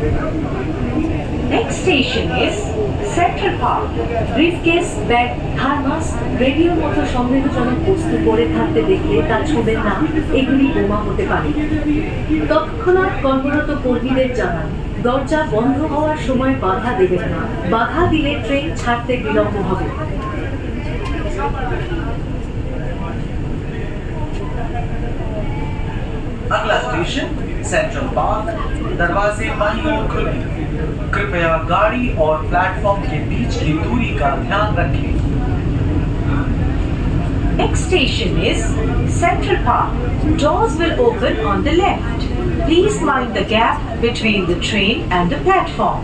Next station is Central Park. Briefcase, bag, thermos, রেডিওর মতো সন্দেহজনক বস্তু পড়ে থাকতে দেখলে তা ছুঁবেন না, এগুলি বোমা হতে পারে। তৎক্ষণাৎ কর্মরত কর্মীদের জানান, দরজা বন্ধ হওয়ার সময় বাধা দেবেন না, বাধা দিলে ট্রেন ছাড়তে বিলম্ব হবে। अगला स्टेशन सेंट्रल पार्क। दरवाजे बाईं ओर खुले। कृपया गाड़ी और प्लेटफॉर्म के बीच की दूरी का ध्यान रखें। Next station is Central Park. Doors will open on the left. Please mind the gap between the train and the platform.